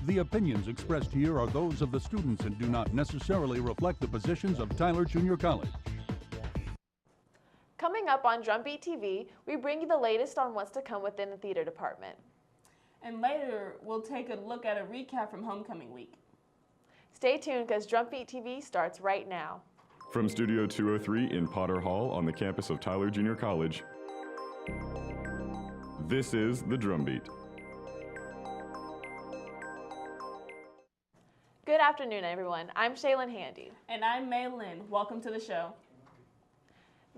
The opinions expressed here are those of the students and do not necessarily reflect the positions of Tyler Junior College. Coming up on Drumbeat TV, we bring you the latest on what's to come within the theater department. And later, we'll take a look at a recap from Homecoming Week. Stay tuned because Drumbeat TV starts right now. From Studio 203 in Potter Hall on the campus of Tyler Junior College, this is the Drumbeat. Good afternoon, everyone. I'm Shaelyn Handy. And I'm Lynn. Welcome to the show.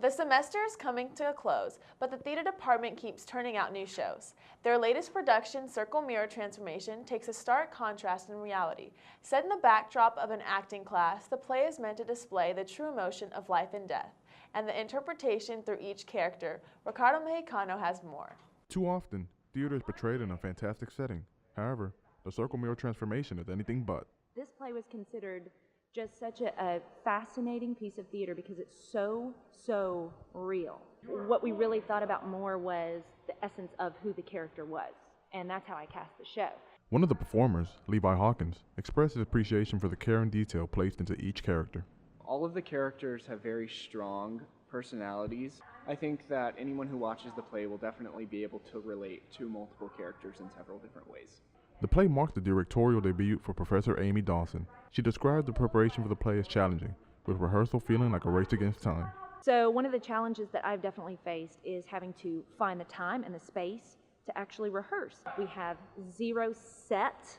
The semester is coming to a close, but the theater department keeps turning out new shows. Their latest production, Circle Mirror Transformation, takes a stark contrast in reality. Set in the backdrop of an acting class, the play is meant to display the true emotion of life and death, and the interpretation through each character. Ricardo Mejicano has more. Too often, theater is portrayed in a fantastic setting. However, the Circle Mirror Transformation is anything but. This play was considered just such a fascinating piece of theater because it's so real. What we really thought about more was the essence of who the character was, and that's how I cast the show. One of the performers, Levi Hawkins, expressed his appreciation for the care and detail placed into each character. All of the characters have very strong personalities. I think that anyone who watches the play will definitely be able to relate to multiple characters in several different ways. The play marked the directorial debut for Professor Amy Dawson. She described the preparation for the play as challenging, with rehearsal feeling like a race against time. So one of the challenges that I've definitely faced is having to find the time and the space to actually rehearse. We have zero set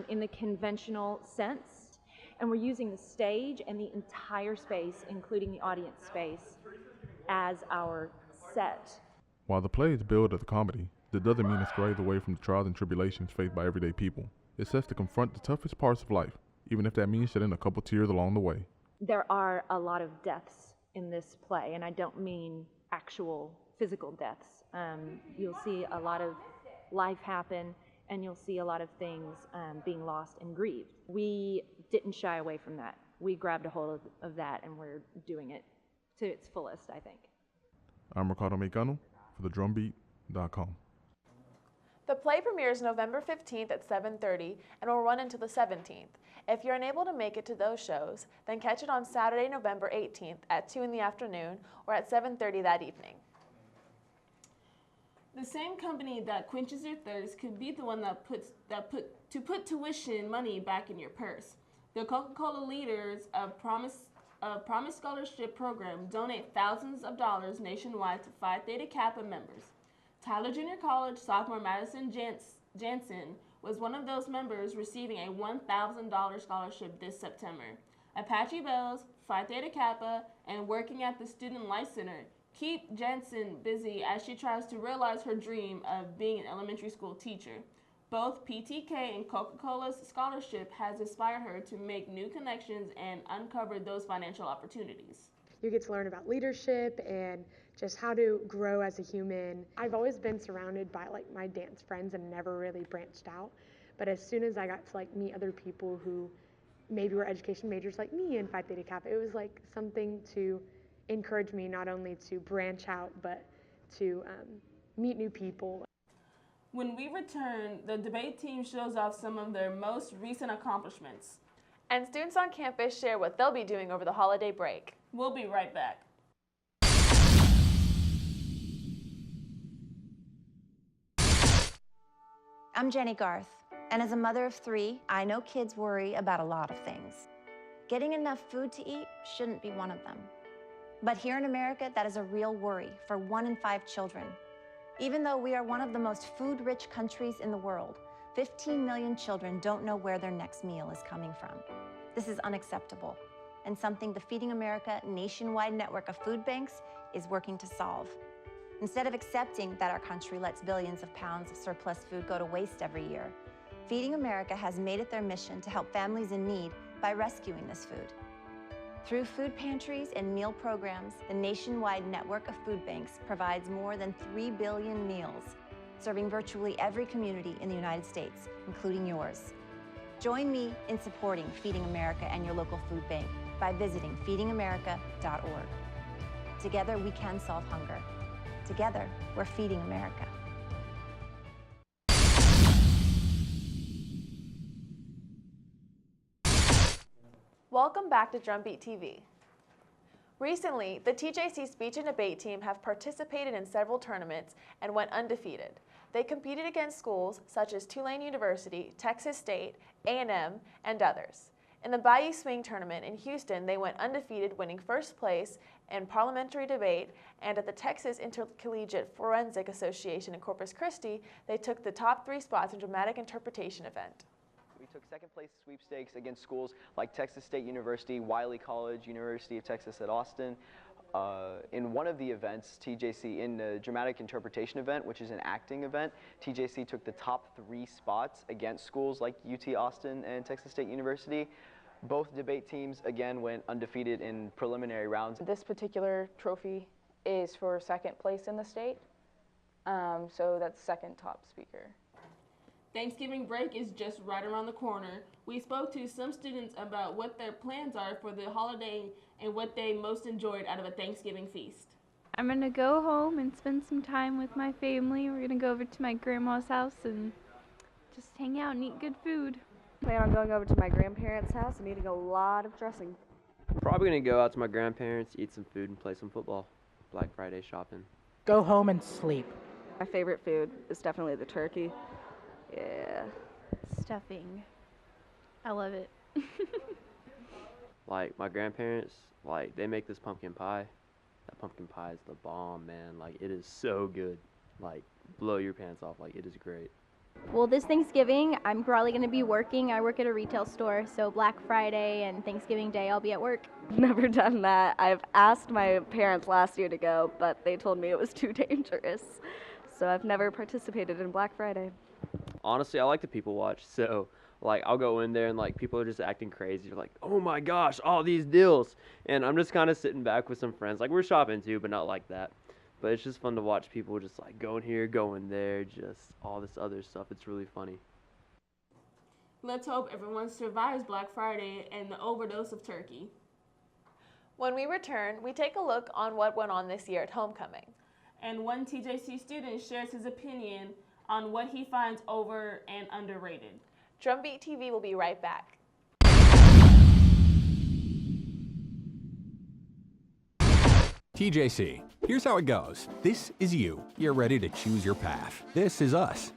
in the conventional sense, and we're using the stage and the entire space, including the audience space, as our set. While the play is billed as a comedy, that doesn't mean it strays away from the trials and tribulations faced by everyday people. It sets to confront the toughest parts of life, even if that means shedding a couple tears along the way. There are a lot of deaths in this play, and I don't mean actual physical deaths. You'll see a lot of life happen, and you'll see a lot of things being lost and grieved. We didn't shy away from that. We grabbed a hold of that, and we're doing it to its fullest, I think. I'm Ricardo Mejicano for thedrumbeat.com. The play premieres November 15th at 7:30 and will run until the 17th. If you're unable to make it to those shows, then catch it on Saturday, November 18th at 2 in the afternoon or at 7:30 that evening. The same company that quenches your thirst could be the one that put tuition money back in your purse. The Coca-Cola leaders of Promise Scholarship Program donate thousands of dollars nationwide to Phi Theta Kappa members. Tyler Junior College sophomore Madison Jansen was one of those members receiving a $1,000 scholarship this September. Apache Bells, Phi Theta Kappa, and working at the Student Life Center keep Jansen busy as she tries to realize her dream of being an elementary school teacher. Both PTK and Coca-Cola's scholarship has inspired her to make new connections and uncover those financial opportunities. You get to learn about leadership and just how to grow as a human. I've always been surrounded by my dance friends and never really branched out. But as soon as I got to meet other people who maybe were education majors like me in Phi Theta Kappa, it was something to encourage me not only to branch out but to meet new people. When we return, the debate team shows off some of their most recent accomplishments. And students on campus share what they'll be doing over the holiday break. We'll be right back. I'm Jenny Garth, and as a mother of 3, I know kids worry about a lot of things. Getting enough food to eat shouldn't be one of them. But here in America, that is a real worry for 1 in 5 children. Even though we are one of the most food-rich countries in the world, 15 million children don't know where their next meal is coming from. This is unacceptable, and something the Feeding America nationwide network of food banks is working to solve. Instead of accepting that our country lets billions of pounds of surplus food go to waste every year, Feeding America has made it their mission to help families in need by rescuing this food. Through food pantries and meal programs, the nationwide network of food banks provides more than 3 billion meals, serving virtually every community in the United States, including yours. Join me in supporting Feeding America and your local food bank by visiting feedingamerica.org. Together, we can solve hunger. Together, we're feeding America. Welcome back to Drumbeat TV. Recently, the TJC speech and debate team have participated in several tournaments and went undefeated. They competed against schools such as Tulane University, Texas State, A&M, and others. In the Bayou Swing tournament in Houston, they went undefeated, winning first place in parliamentary debate, and at the Texas Intercollegiate Forensic Association in Corpus Christi, they took the top 3 spots in dramatic interpretation event. We took second place sweepstakes against schools like Texas State University, Wiley College, University of Texas at Austin. In one of the events, TJC, in the dramatic interpretation event, which is an acting event, TJC took the top 3 spots against schools like UT Austin and Texas State University. Both debate teams, again, went undefeated in preliminary rounds. This particular trophy is for second place in the state, so that's second top speaker. Thanksgiving break is just right around the corner. We spoke to some students about what their plans are for the holiday and what they most enjoyed out of a Thanksgiving feast. I'm gonna go home and spend some time with my family. We're gonna go over to my grandma's house and just hang out and eat good food. Plan on going over to my grandparents' house and eating a lot of dressing. Probably gonna go out to my grandparents, eat some food, and play some football. Black Friday shopping. Go home and sleep. My favorite food is definitely the turkey. Yeah. Stuffing. I love it. Like, my grandparents, like, they make this pumpkin pie. That pumpkin pie is the bomb, man. Like, it is so good. Like, blow your pants off. Like, it is great. Well, this Thanksgiving, I'm probably going to be working. I work at a retail store, so Black Friday and Thanksgiving Day, I'll be at work. Never done that. I've asked my parents last year to go, but they told me it was too dangerous. So I've never participated in Black Friday. Honestly, I like to people watch, so, like, I'll go in there and, like, people are just acting crazy. You're like, oh my gosh, all these deals. And I'm just kind of sitting back with some friends. Like, we're shopping too, but not like that. But it's just fun to watch people just, like, going here, going there, just all this other stuff. It's really funny. Let's hope everyone survives Black Friday and the overdose of turkey. When we return, we take a look on what went on this year at homecoming. And one TJC student shares his opinion on what he finds over and underrated. Drumbeat TV will be right back. TJC, here's how it goes. This is you. You're ready to choose your path. This is us.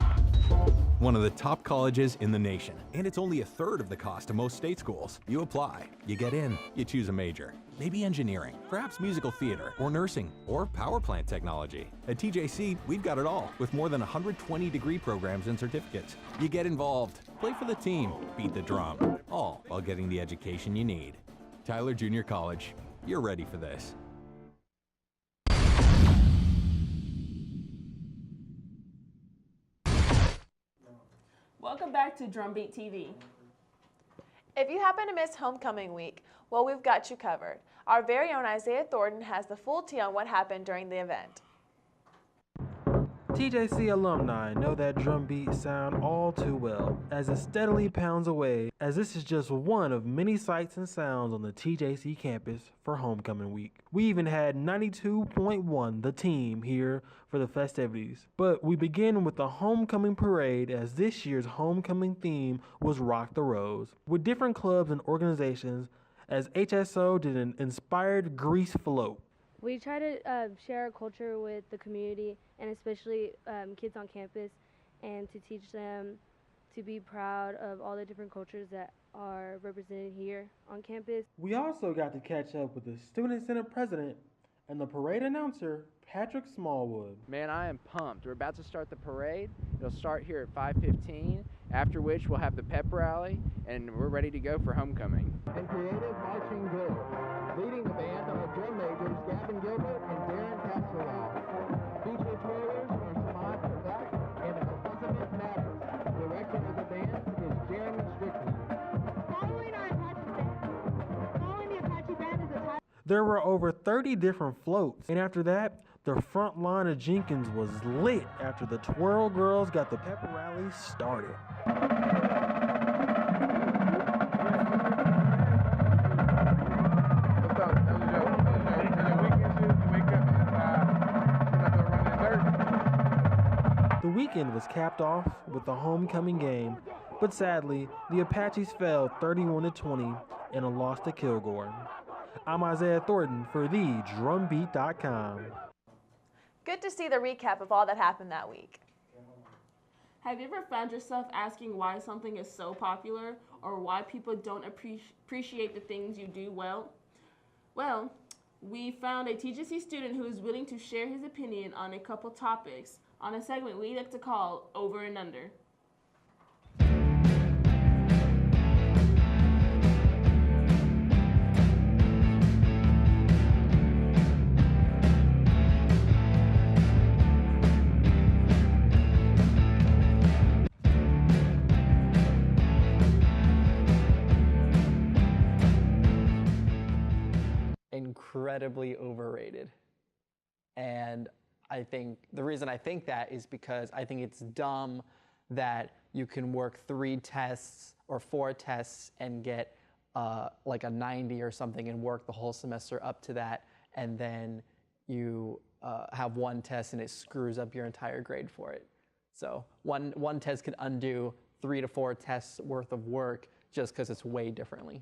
One of the top colleges in the nation, and it's only 1/3 of the cost of most state schools. You apply, you get in, you choose a major. Maybe engineering, perhaps musical theater, or nursing, or power plant technology. At TJC, we've got it all, with more than 120 degree programs and certificates. You get involved, play for the team, beat the drum, all while getting the education you need. Tyler Junior College, you're ready for this. Welcome back to Drumbeat TV. If you happen to miss homecoming week, well, we've got you covered. Our very own Isaiah Thornton has the full tea on what happened during the event. TJC alumni know that drumbeat sound all too well as it steadily pounds away, as this is just one of many sights and sounds on the TJC campus for homecoming week. We even had 92.1 the team here for the festivities. But we begin with the homecoming parade, as this year's homecoming theme was Rock the Rose, with different clubs and organizations, as HSO did an inspired grease float. We try to share our culture with the community, and especially kids on campus, and to teach them to be proud of all the different cultures that are represented here on campus. We also got to catch up with the Student Senate President and the parade announcer, Patrick Smallwood. Man, I am pumped. We're about to start the parade. It'll start here at 5:15, after which we'll have the pep rally, and we're ready to go for homecoming. And creative marching drill. Leading the band are drum majors Gavin Gilbert and Darren Tapswell. Featured players are Samad Kazak and Elizabeth Mathis. Director of the band is Jeremy Strickland. Following the Apache band is a type. There were over 30 different floats, and after that, the front line of Jenkins was lit after the Twirl Girls got the pep rally started. The weekend was capped off with the homecoming game, but sadly, the Apaches fell 31-20 and a loss to Kilgore. I'm Isaiah Thornton for the Drumbeat.com. Good to see the recap of all that happened that week. Have you ever found yourself asking why something is so popular or why people don't appreciate the things you do well? Well, we found a TGC student who is willing to share his opinion on a couple topics on a segment we like to call Over and Under. Incredibly overrated. And I think the reason I think that is because I think it's dumb that you can work 3 tests or 4 tests and get like a 90 or something and work the whole semester up to that, and then you have 1 test and it screws up your entire grade for it. So one test could undo 3 to 4 tests worth of work just because it's weighed differently.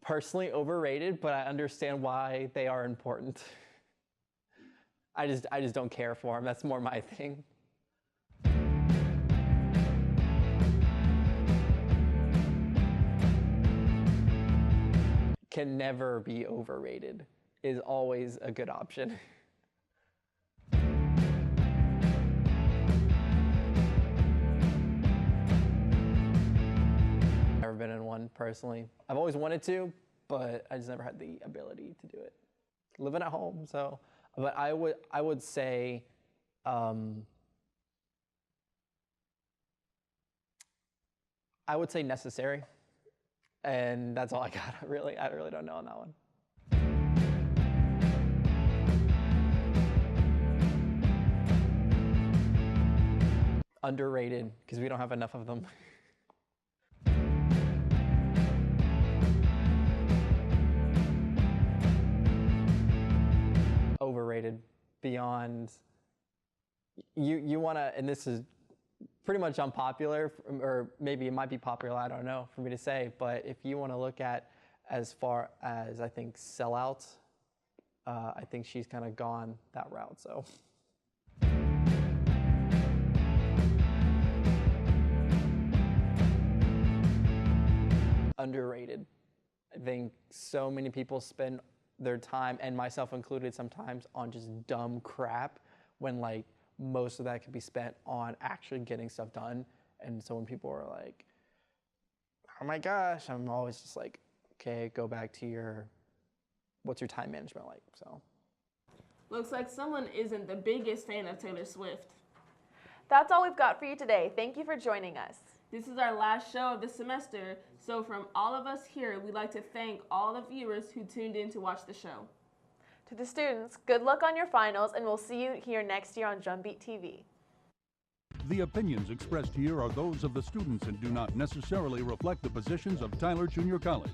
Personally overrated, but I understand why they are important. I just don't care for them. That's more my thing. Can never be overrated. Is always a good option. Never been in one personally. I've always wanted to, but I just never had the ability to do it. Living at home, so. But I would say, necessary, and that's all I got. I really don't know on that one. Underrated, because we don't have enough of them. Overrated beyond, you want to, and this is pretty much unpopular, or maybe it might be popular, I don't know for me to say, but if you want to look at as far as I think sellouts, I think she's kind of gone that route, so. Underrated. I think so many people spend their time, and myself included sometimes, on just dumb crap when like most of that could be spent on actually getting stuff done. And so when people are like, oh my gosh, I'm always just like, okay, go back to what's your time management like, so. Looks like someone isn't the biggest fan of Taylor Swift. That's all we've got for you today. Thank you for joining us. This is our last show of the semester, so from all of us here, we'd like to thank all the viewers who tuned in to watch the show. To the students, good luck on your finals, and we'll see you here next year on Drumbeat TV. The opinions expressed here are those of the students and do not necessarily reflect the positions of Tyler Junior College.